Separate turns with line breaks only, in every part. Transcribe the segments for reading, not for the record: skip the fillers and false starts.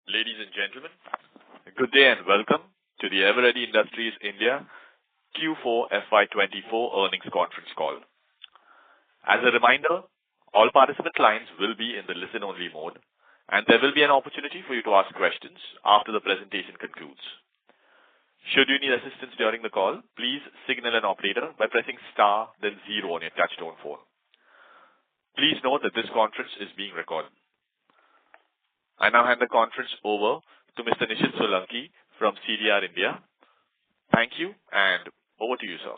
Ladies and gentlemen, good day and welcome to the Eveready Industries India Q4 FY24 earnings conference call. As a reminder, all participant lines will be in the listen-only mode, and there will be an opportunity for you to ask questions after the presentation concludes. Should you need assistance during the call, please signal an operator by pressing star then 0 on your touchtone phone. Please note that this conference is being recorded. I now hand the conference over to Mr. Nishit Solanki from CDR India. Thank you, and over to you, sir.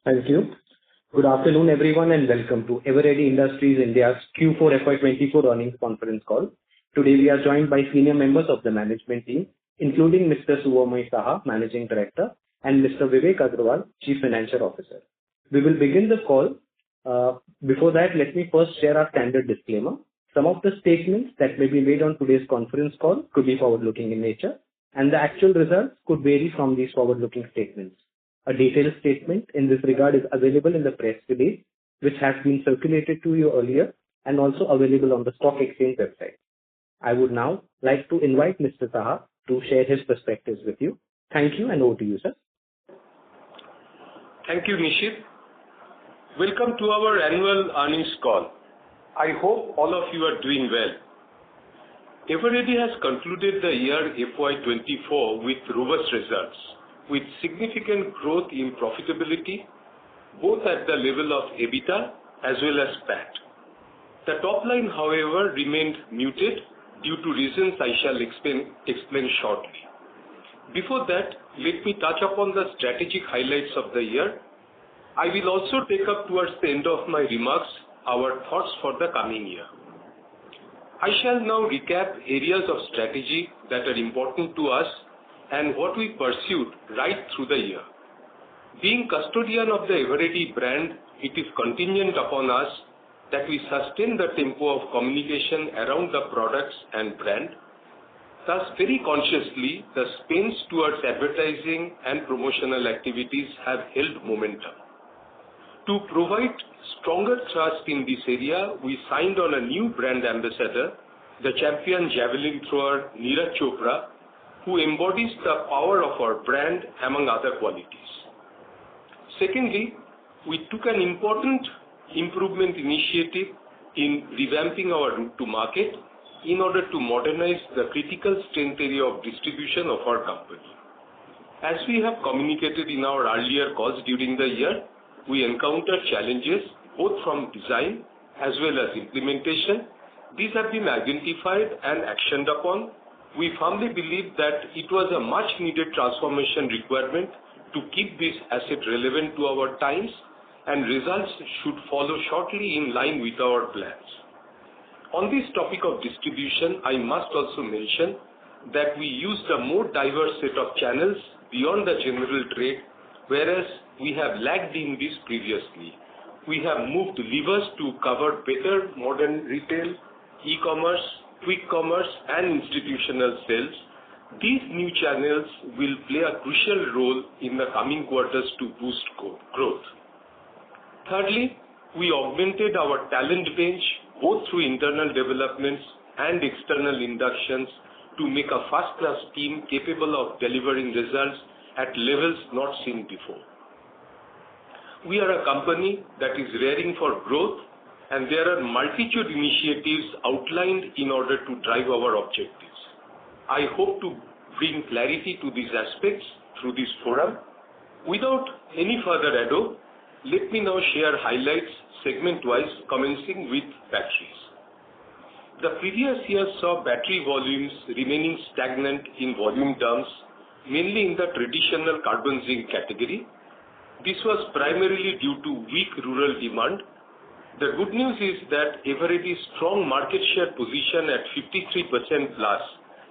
Thank you. Good afternoon, everyone, and welcome to Eveready Industries India's Q4 FY24 earnings conference call. Today, we are joined by senior members of the management team, including Mr. Suvamoy Saha, Managing Director, and Mr. Vivek Agrawal, Chief Financial Officer. We will begin the call. Before that, let me first share our standard disclaimer. Some of the statements that may be made on today's conference call could be forward-looking in nature, and the actual results could vary from these forward-looking statements. A detailed statement in this regard is available in the press release, which has been circulated to you earlier and also available on the stock exchange website. I would now like to invite Mr. Saha to share his perspectives with you. Thank you, and over to you, sir.
Thank you, Nishit. Welcome to our annual earnings call. I hope all of you are doing well. Eveready has concluded the year FY24 with robust results, with significant growth in profitability, both at the level of EBITDA as well as PAT. The top line, however, remained muted due to reasons I shall explain shortly. Before that, let me touch upon the strategic highlights of the year. I will also take up towards the end of my remarks our thoughts for the coming year. I shall now recap areas of strategy that are important to us and what we pursued right through the year. Being custodian of the Eveready brand, it is contingent upon us that we sustain the tempo of communication around the products and brand. Thus, very consciously, the spends towards advertising and promotional activities have held momentum. To provide stronger trust in this area, we signed on a new brand ambassador, the champion javelin thrower Neeraj Chopra, who embodies the power of our brand among other qualities. Secondly, we took an important improvement initiative in revamping our route to market in order to modernize the critical strength area of distribution of our company. As we have communicated in our earlier calls during the year, we encountered challenges both from design as well as implementation. These have been identified and actioned upon. We firmly believe that it was a much-needed transformation requirement to keep this asset relevant to our times, and results should follow shortly in line with our plans. On this topic of distribution, I must also mention that we used a more diverse set of channels beyond the general trade, whereas we have lagged in this previously. We have moved levers to cover better modern retail, e-commerce, quick commerce, and institutional sales. These new channels will play a crucial role in the coming quarters to boost growth. Thirdly, we augmented our talent bench both through internal developments and external inductions to make a first-class team capable of delivering results at levels not seen before. We are a company that is raring for growth, and there are multitude initiatives outlined in order to drive our objectives. I hope to bring clarity to these aspects through this forum. Without any further ado, let me now share highlights segment-wise, commencing with batteries. The previous year saw battery volumes remaining stagnant in volume terms, mainly in the traditional carbon zinc category. This was primarily due to weak rural demand. The good news is that Eveready's strong market share position at 53% plus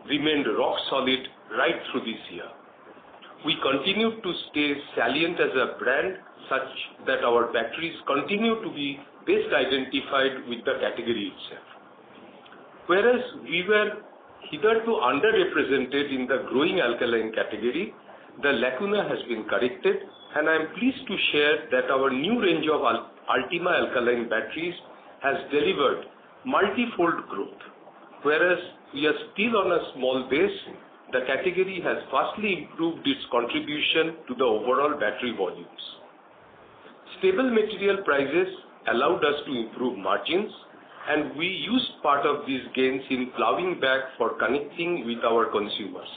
remained rock solid right through this year. We continue to stay salient as a brand such that our batteries continue to be best identified with the category itself. Whereas we were hitherto underrepresented in the growing alkaline category, the lacuna has been corrected, and I am pleased to share that our new range of Ultima alkaline batteries has delivered multi-fold growth, whereas we are still on a small base, the category has vastly improved its contribution to the overall battery volumes. Stable material prices allowed us to improve margins, and we used part of these gains in plowing back for connecting with our consumers.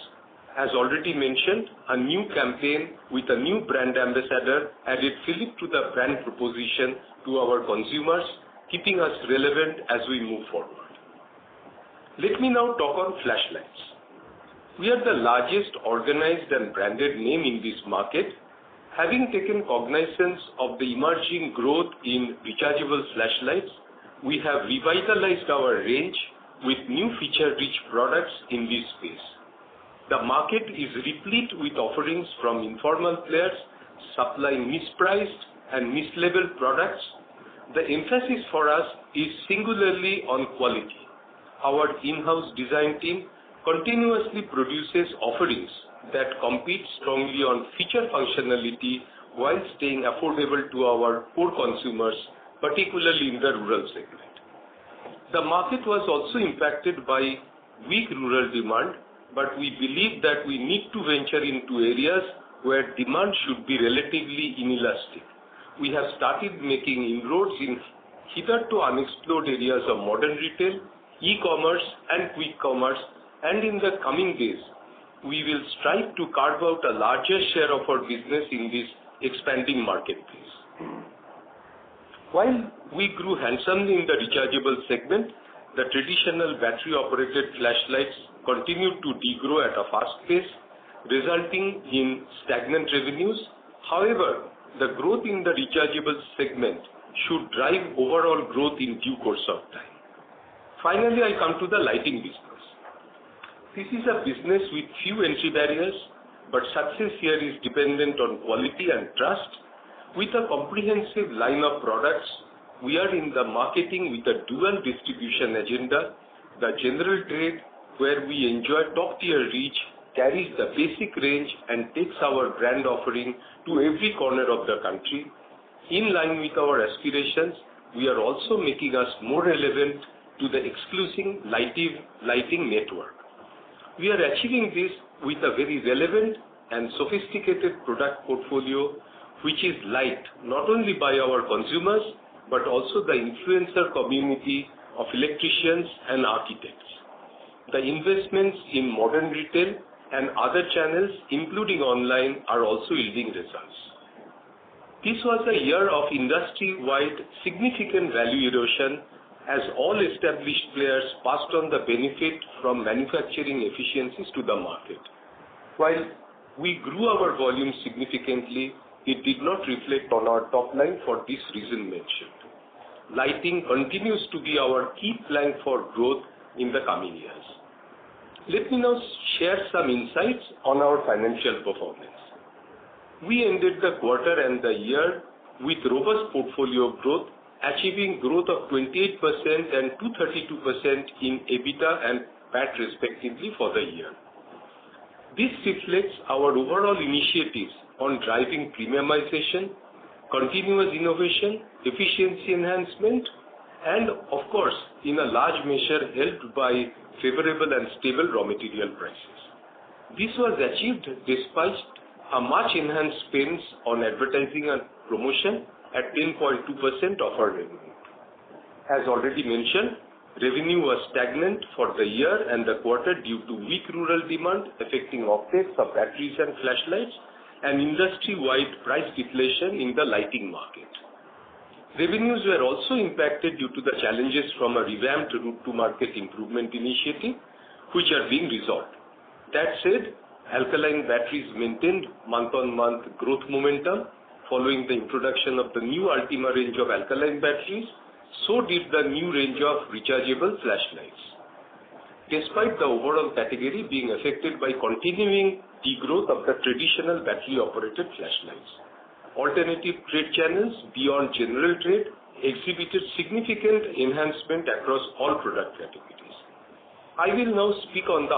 As already mentioned, a new campaign with a new brand ambassador added fillip to the brand proposition to our consumers, keeping us relevant as we move forward. Let me now talk on flashlights. We are the largest organized and branded name in this market, having taken cognizance of the emerging growth in rechargeable flashlights. We have revitalized our range with new feature-rich products in this space. The market is replete with offerings from informal players supplying mispriced and mislabeled products. The emphasis for us is singularly on quality. Our in-house design team continuously produces offerings that compete strongly on feature functionality while staying affordable to our core consumers, particularly in the rural segment. The market was also impacted by weak rural demand, but we believe that we need to venture into areas where demand should be relatively inelastic. We have started making inroads in hitherto unexplored areas of modern retail, e-commerce and quick commerce, and in the coming days, we will strive to carve out a larger share of our business in this expanding marketplace. While we grew handsomely in the rechargeable segment, the traditional battery-operated flashlights continued to degrow at a fast pace, resulting in stagnant revenues. However, the growth in the rechargeable segment should drive overall growth in due course of time. Finally, I come to the lighting business. This is a business with few entry barriers, but success here is dependent on quality and trust. With a comprehensive line of products, we are in the marketing with a dual distribution agenda. The general trade, where we enjoy top-tier reach, carries the basic range and takes our brand offering to every corner of the country. In line with our aspirations, we are also making us more relevant to the exclusive lighting network. We are achieving this with a very relevant and sophisticated product portfolio, which is liked not only by our consumers, but also the influencer community of electricians and architects. The investments in modern retail and other channels, including online, are also yielding results. This was a year of industry-wide significant value erosion as all established players passed on the benefit from manufacturing efficiencies to the market. While we grew our volume significantly, it did not reflect on our top line for this reason mentioned. Lighting continues to be our key plank for growth in the coming years. Let me now share some insights on our financial performance. We ended the quarter and the year with robust portfolio growth, achieving growth of 28% and 232% in EBITDA and PAT respectively for the year. This reflects our overall initiatives on driving premiumization, continuous innovation, efficiency enhancement, and of course, in a large measure helped by favorable and stable raw material prices. This was achieved despite a much enhanced spends on advertising and promotion at 10.2% of our revenue. As already mentioned, revenue was stagnant for the year and the quarter due to weak rural demand affecting offtakes of batteries and flashlights and industry-wide price deflation in the lighting market. Revenues were also impacted due to the challenges from a revamped route-to-market improvement initiative, which are being resolved. That said, alkaline batteries maintained month-on-month growth momentum following the introduction of the new Ultima range of alkaline batteries. So did the new range of rechargeable flashlights. Despite the overall category being affected by continuing degrowth of the traditional battery-operated flashlights, alternative trade channels beyond general trade exhibited significant enhancement across all product categories. I will now speak on the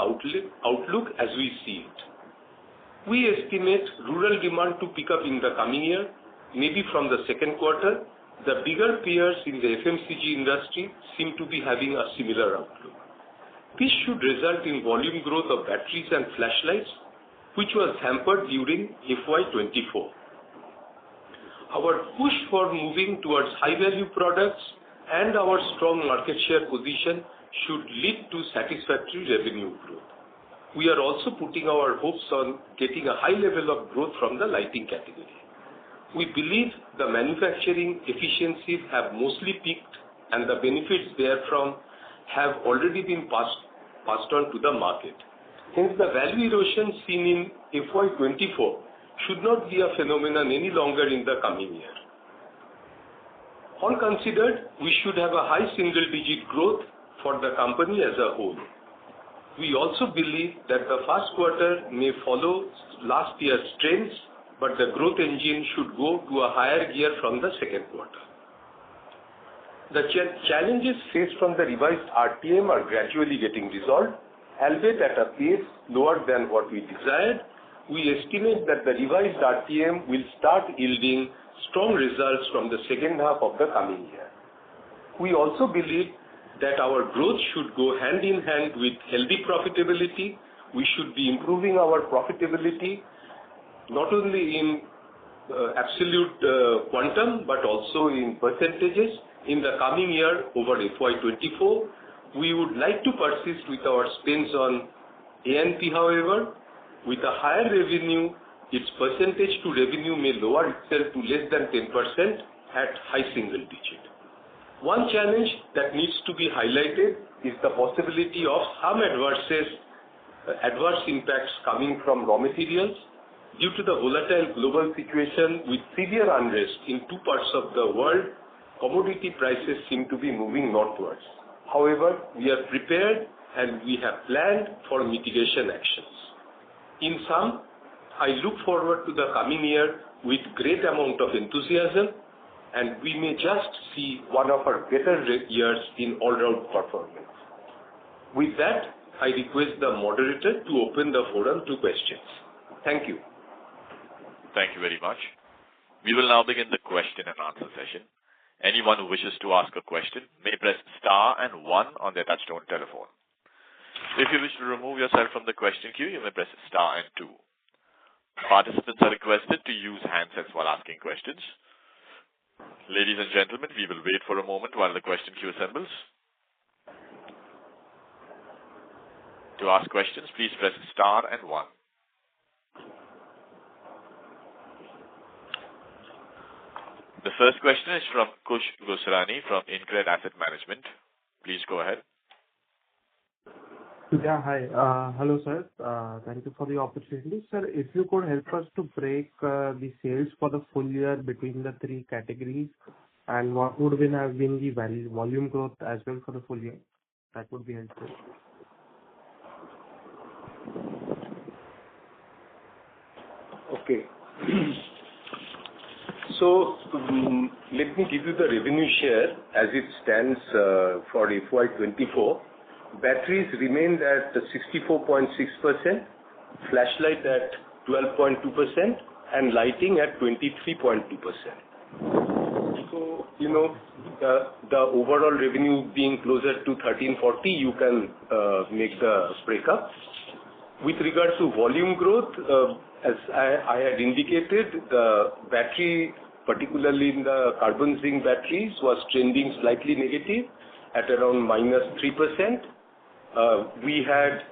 outlook as we see it. We estimate rural demand to pick up in the coming year, maybe from the second quarter. The bigger peers in the FMCG industry seem to be having a similar outlook. This should result in volume growth of batteries and flashlights, which was hampered during FY24. Our push for moving towards high-value products and our strong market share position should lead to satisfactory revenue growth. We are also putting our hopes on getting a high level of growth from the lighting category. We believe the manufacturing efficiencies have mostly peaked and the benefits therefrom have already been passed on to the market. Hence, the value erosion seen in FY24 should not be a phenomenon any longer in the coming year. All considered, we should have a high single-digit growth for the company as a whole. We also believe that the first quarter may follow last year's trends, but the growth engine should go to a higher gear from the second quarter. The challenges faced from the revised RTM are gradually getting resolved, albeit at a pace lower than what we desired. We estimate that the revised RTM will start yielding strong results from the second half of the coming year. We also believe that our growth should go hand in hand with healthy profitability. We should be improving our profitability not only in absolute quantum but also in percentages in the coming year over FY24. We would like to persist with our spends on A&P, however. With a higher revenue, its percentage to revenue may lower itself to less than 10% at high single digit. One challenge that needs to be highlighted is the possibility of some adverse impacts coming from raw materials. Due to the volatile global situation with severe unrest in two parts of the world, commodity prices seem to be moving northwards. However, we are prepared and we have planned for mitigation actions. In sum, I look forward to the coming year with great amount of enthusiasm, and we may just see one of our better years in all-round performance. With that, I request the moderator to open the forum to questions. Thank you.
Thank you very much. We will now begin the question and answer session. Anyone who wishes to ask a question may press star and 1 on their touchtone telephone. If you wish to remove yourself from the question queue, you may press star and 2. Participants are requested to use handsets while asking questions. Ladies and gentlemen, we will wait for a moment while the question queue assembles. To ask questions, please press star and 1. The first question is from Kush Gosrani from InCred Asset Management. Please go ahead.
Yeah, hi. Hello, sir. Thank you for the opportunity. Sir, if you could help us to break the sales for the full year between the three categories and what would have been the volume growth as well for the full year, that would be helpful.
Okay. So, let me give you the revenue share as it stands for FY24. Batteries remained at 64.6%, flashlight at 12.2%, and lighting at 23.2%. So, the overall revenue being closer to 1340, you can make the breakup. With regard to volume growth, as I had indicated, the battery, particularly in the carbon zinc batteries, was trending slightly negative at around -3%. We had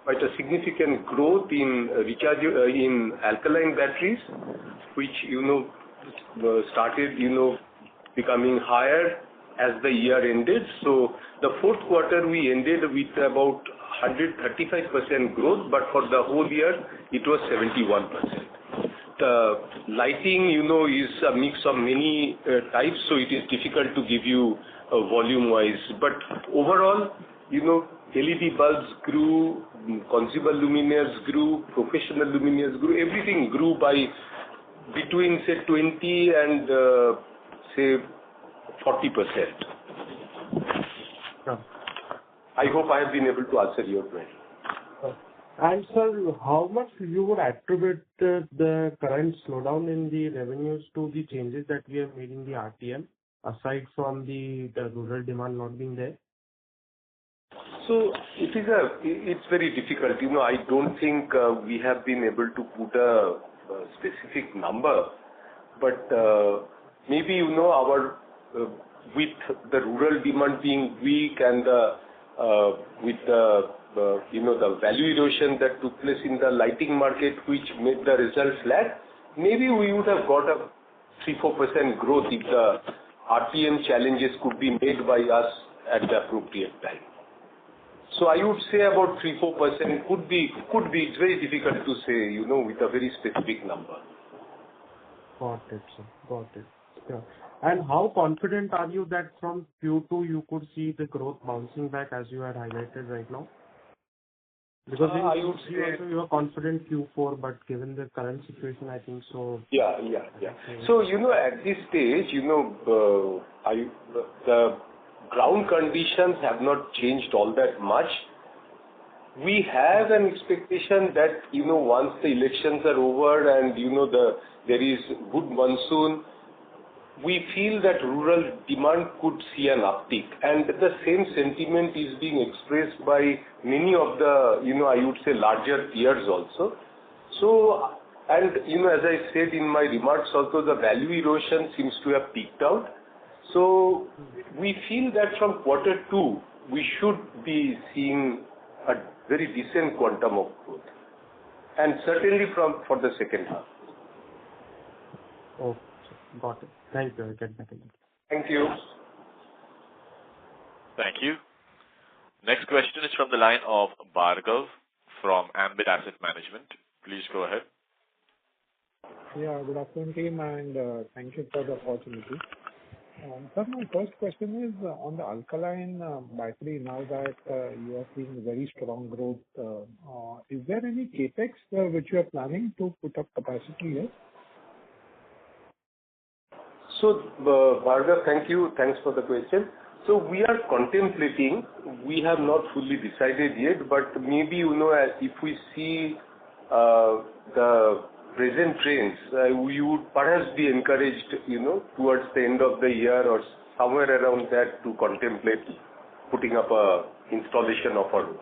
quite a significant growth in in alkaline batteries, which started becoming higher as the year ended. So the fourth quarter we ended with about 135% growth, but for the whole year it was 71%. The lighting, is a mix of many types, so it is difficult to give you volume-wise. But overall, LED bulbs grew, consumer luminaires grew, professional luminaires grew. Everything grew by between, say, 20 and, say, 40%.
Sure.
I hope I have been able to answer your question.
And sir, how much you would attribute the current slowdown in the revenues to the changes that we have made in the RTM, aside from the rural demand not being there?
So it's very difficult. I don't think we have been able to put a specific number, but maybe our with the rural demand being weak and with the value erosion that took place in the lighting market, which made the results flat, maybe we would have got a 3-4% growth if the RPM challenges could be made by us at the appropriate time. So I would say about 3-4% could be. It's very difficult to say, with a very specific number.
Got it, sir. Got it. Yeah. And how confident are you that from Q2 you could see the growth bouncing back as you had highlighted right now? Because
I would say
also you are confident Q4, but given the current situation, I think so.
Yeah. So, at this stage, the ground conditions have not changed all that much. We have an expectation that, once the elections are over and, there is good monsoon, we feel that rural demand could see an uptick. And the same sentiment is being expressed by many of the, I would say, larger peers also. So, and, as I said in my remarks also, the value erosion seems to have peaked out. So, we feel that from Q2, we should be seeing a very decent quantum of growth. And certainly for the second half.
Okay, got it. Thank you. I'll get back in.
Thank you.
Thank you. Next question is from the line of Bhargav from Ambit Asset Management. Please go ahead.
Yeah, good afternoon, team, and thank you for the opportunity. Sir, my first question is on the alkaline battery. Now that you are seeing very strong growth, is there any capex which you are planning to put up capacity here?
So, Bhargav, thank you. Thanks for the question. So, we are contemplating. We have not fully decided yet, but maybe, if we see the present trends, we would perhaps be encouraged, towards the end of the year or somewhere around that to contemplate putting up a installation of our own.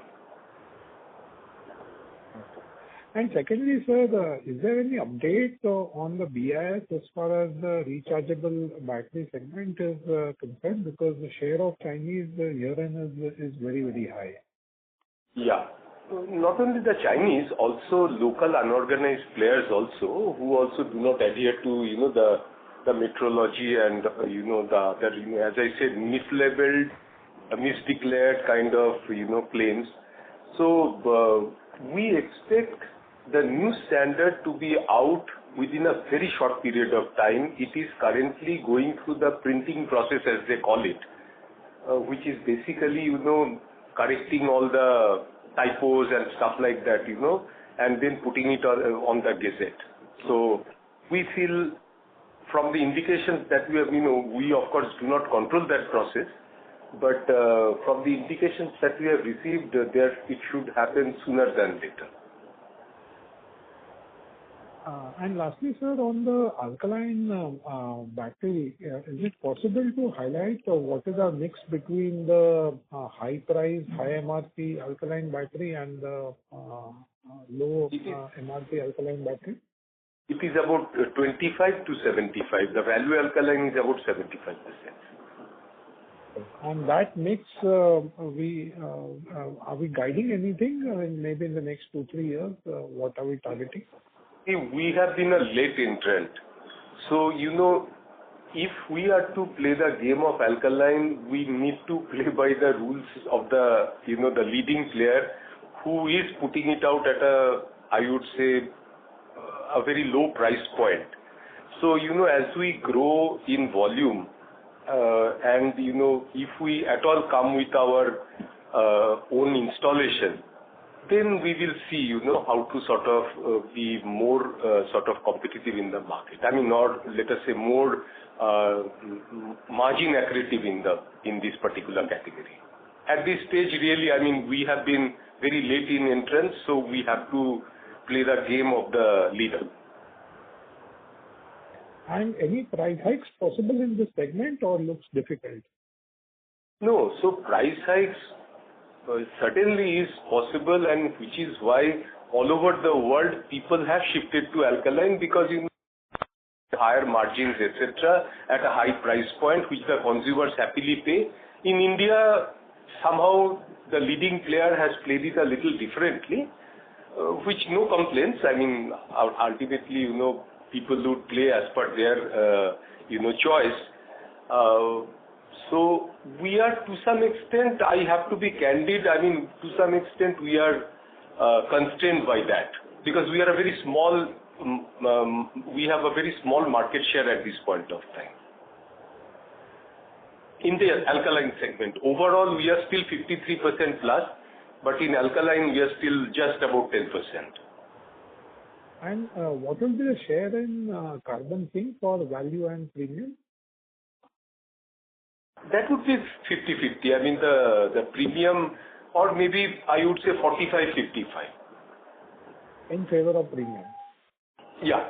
And secondly, sir, is there any update on the BIS as far as the rechargeable battery segment is concerned? Because the share of Chinese herein is very, very high.
Yeah. Not only the Chinese, also local unorganized players also, who also do not adhere to, the metrology and, as I said, mislabeled, misdeclared kind of, claims. So, we expect the new standard to be out within a very short period of time. It is currently going through the printing process, as they call it, which is basically, correcting all the typos and stuff like that, and then putting it on the Gazette. So, we feel from the indications that we have, we of course do not control that process, but from the indications that we have received, it should happen sooner than later.
And lastly, sir, on the alkaline battery, is it possible to highlight what is our mix between the high price, high MRP alkaline battery and the low MRP alkaline battery?
It is about 25 to 75. The value alkaline is about 75%.
On that mix, are we guiding anything? Maybe in the next 2-3 years, what are we targeting?
We have been a late entrant. So, if we are to play the game of alkaline, we need to play by the rules of the, the leading player who is putting it out at I would say, a very low price point. So, as we grow in volume, and, if we at all come with our own installation, then we will see, how to sort of be more sort of competitive in the market. I mean, or let us say more margin accretive in this particular category. At this stage, really, I mean, we have been very late in entrance, so we have to play the game of the leader.
And any price hikes possible in this segment or looks difficult?
No, so price hikes, certainly is possible, and which is why all over the world people have shifted to alkaline, because higher margins, etc., at a high price point, which the consumers happily pay. In India, somehow the leading player has played it a little differently, which no complaints. I mean, ultimately, people would play as per their, choice. So we are, to some extent, I have to be candid, I mean, to some extent we are constrained by that, because we are a very small, we have a very small market share at this point of time. In the alkaline segment, overall we are still 53% plus, but in alkaline we are still just about 10%.
And what will be the share in carbon zinc for value and premium?
That would be 50-50. I mean, the premium, or maybe I would say 45-55.
In favor of premium?
Yeah.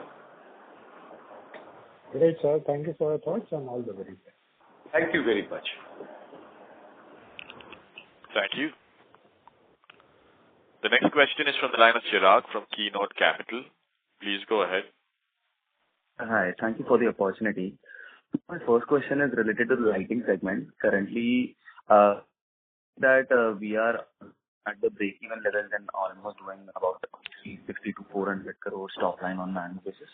Great, sir. Thank you for your thoughts and all the very best.
Thank you very much.
Thank you. The next question is from the line of Chirag from Keynote Capital. Please go ahead.
Hi, thank you for the opportunity. My first question is related to the lighting segment. Currently, that we are at the break-even levels and almost doing about 350 to 400 crores top line on an annual basis.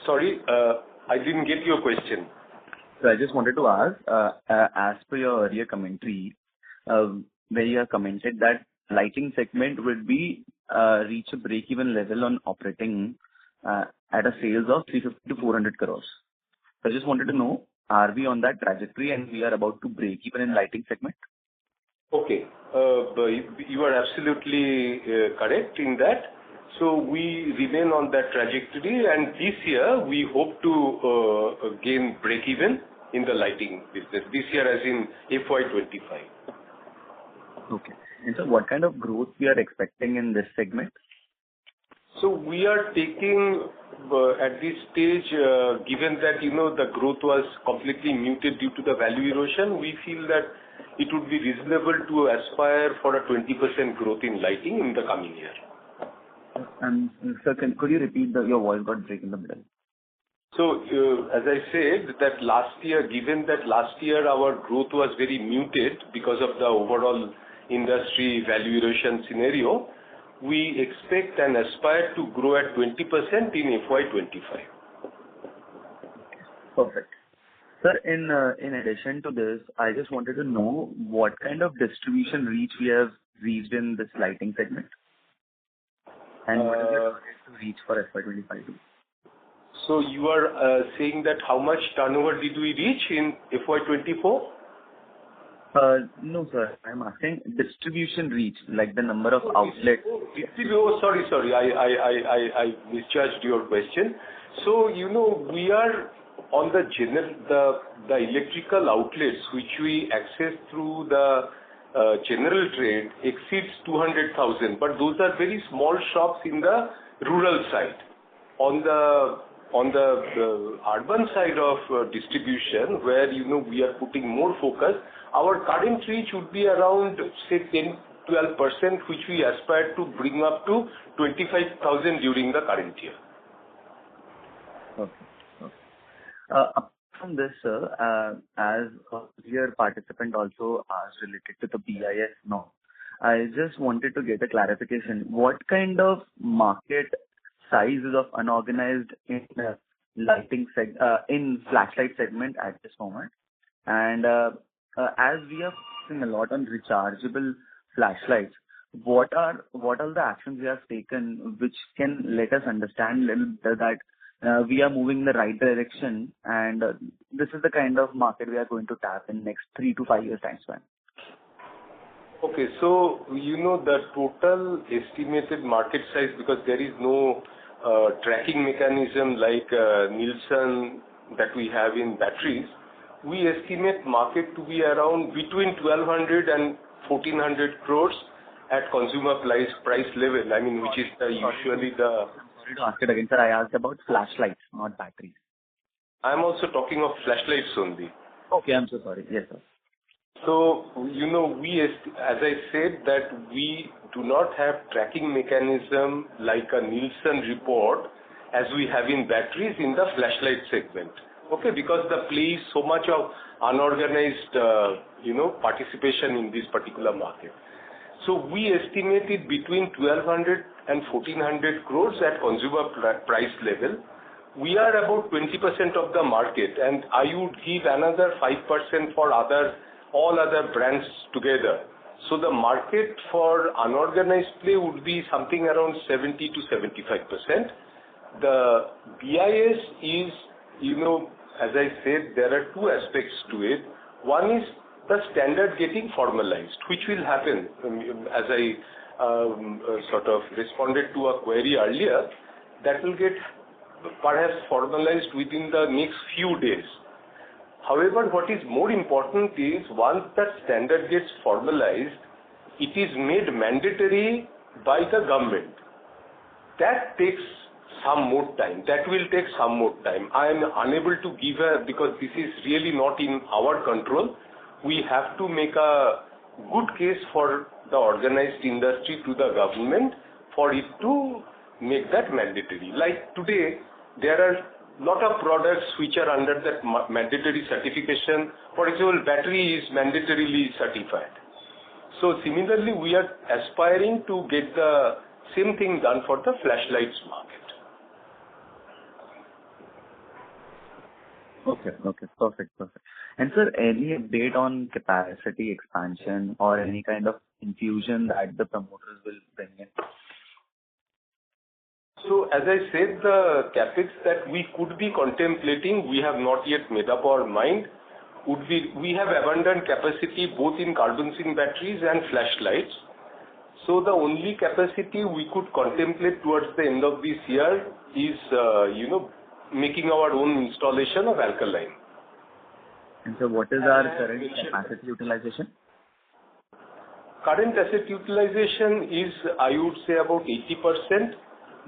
Sorry, I didn't get your question.
So I just wanted to ask, as per your earlier commentary, where you have commented that lighting segment would be reach a break-even level on operating at a sales of 350 to 400 crores. So I just wanted to know, are we on that trajectory and we are about to break even in lighting segment?
Okay, you are absolutely correct in that. So we remain on that trajectory, and this year we hope to gain break even in the lighting business. This year, as in FY25.
Okay. And so what kind of growth we are expecting in this segment?
So we are taking, at this stage, given that, the growth was completely muted due to the value erosion, we feel that it would be reasonable to aspire for a 20% growth in lighting in the coming year.
And sir, could you repeat your voice got break in the middle?
So, as I said, that last year, given that last year our growth was very muted because of the overall industry value erosion scenario, we expect and aspire to grow at 20% in FY25.
Perfect. Sir, in addition to this, I just wanted to know what kind of distribution reach we have reached in this lighting segment, and what is the target to reach for FY25 too?
So you are saying that how much turnover did we reach in FY24?
No, sir. I'm asking distribution reach, like the number of outlets.
Sorry. I misjudged your question. So, we are on the electrical outlets which we access through the general trade exceeds 200,000, but those are very small shops in the rural side. On the urban side of distribution, where we are putting more focus, our current reach would be around, say, 10-12%, which we aspire to bring up to 25,000 during the current year.
Okay. From this, sir, as your participant also asked related to the BIS norm, I just wanted to get a clarification. What kind of market sizes of unorganized in lighting in flashlight segment at this moment? And as we are focusing a lot on rechargeable flashlights, what are the actions we have taken which can let us understand a little better that we are moving in the right direction, and this is the kind of market we are going to tap in next 3 to 5 years time span?
Okay, so the total estimated market size, because there is no tracking mechanism like Nielsen that we have in batteries, we estimate market to be around between 1,200 and 1,400 crores at consumer price level. I mean, which is usually the.
Sorry to ask it again, sir. I asked about flashlights, not batteries.
I'm also talking of flashlights only.
Okay, I'm so sorry. Yes, sir.
So, as I said, that we do not have tracking mechanism like a Nielsen report as we have in batteries in the flashlight segment. Okay, because the play is so much of unorganized, participation in this particular market. So we estimated between 1200 and 1400 crores at consumer price level. We are about 20% of the market, and I would give another 5% for all other brands together. So the market for unorganized play would be something around 70 to 75%. The BIS is, as I said, there are two aspects to it. One is the standard getting formalized, which will happen, as I sort of responded to a query earlier, that will get perhaps formalized within the next few days. However, what is more important is once that standard gets formalized, it is made mandatory by the government. That takes some more time. That will take some more time. I am unable to give because this is really not in our control. We have to make a good case for the organized industry to the government for it to make that mandatory. Like today, there are lot of products which are under that mandatory certification. For example, battery is mandatorily certified. So similarly, we are aspiring to get the same thing done for the flashlights market.
Okay, perfect. And sir, any update on capacity expansion or any kind of infusion that the promoters will bring in?
So as I said, the capex that we could be contemplating, we have not yet made up our mind. We have abundant capacity both in carbon zinc batteries and flashlights. So the only capacity we could contemplate towards the end of this year is, making our own installation of alkaline.
And so what is our current capacity utilization?
Current asset utilization is, I would say, about 80%.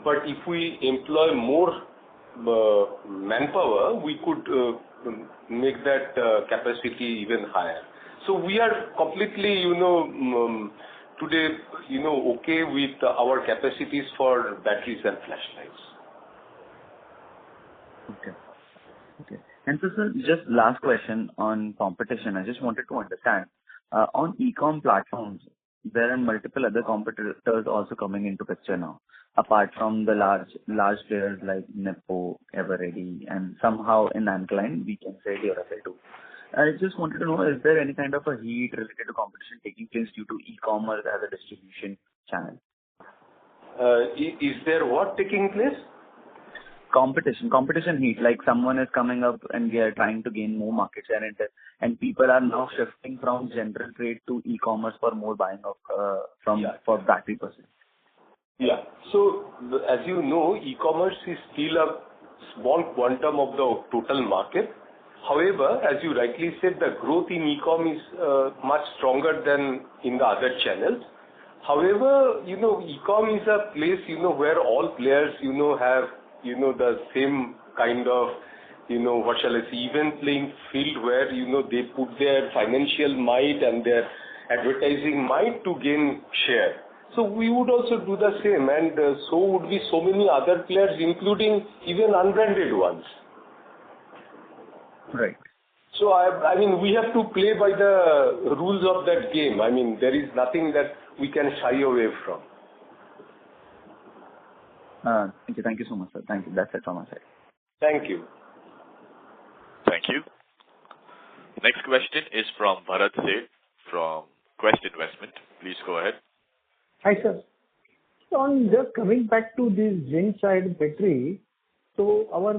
But if we employ more manpower, we could make that capacity even higher. So we are completely, today, okay with our capacities for batteries and flashlights.
Okay. And so, sir, just last question on competition. I just wanted to understand, on e-com platforms, there are multiple other competitors also coming into picture now, apart from the large players like Nepo, Eveready, and somehow in alkaline, we can say Duracell too. I just wanted to know, is there any kind of a heat related to competition taking place due to e-commerce as a distribution channel?
Is there what taking place?
Competition heat, like someone is coming up and they are trying to gain more market share and people are now shifting from general trade to e-commerce for more buying of for battery person.
Yeah. So as you know, e-commerce is still a small quantum of the total market. However, as you rightly said, the growth in e-com is much stronger than in the other channels. However, e-com is a place, where all players, have the same kind of, even playing field where, they put their financial might and their advertising might to gain share. So we would also do the same, and so would be so many other players, including even unbranded ones.
Right.
So, I mean, we have to play by the rules of that game. I mean, there is nothing that we can shy away from.
Thank you so much, sir. Thank you. That's it from my side.
Thank you.
Thank you. Next question is from Bharat Seth from Quest Investment. Please go ahead.
Hi, sir. So on just coming back to this zinc side battery, so our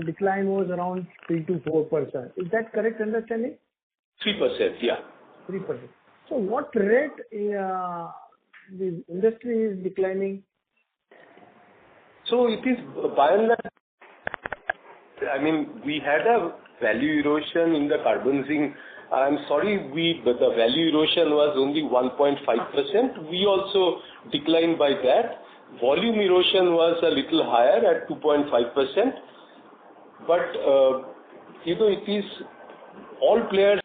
decline was around 3 to 4%. Is that correct understanding?
3%, yeah.
3%. So what rate the industry is declining?
So it is by and large, I mean, we had a value erosion in the carbon zinc. I'm sorry, but the value erosion was only 1.5%. We also declined by that. Volume erosion was a little higher at 2.5%. But it is all players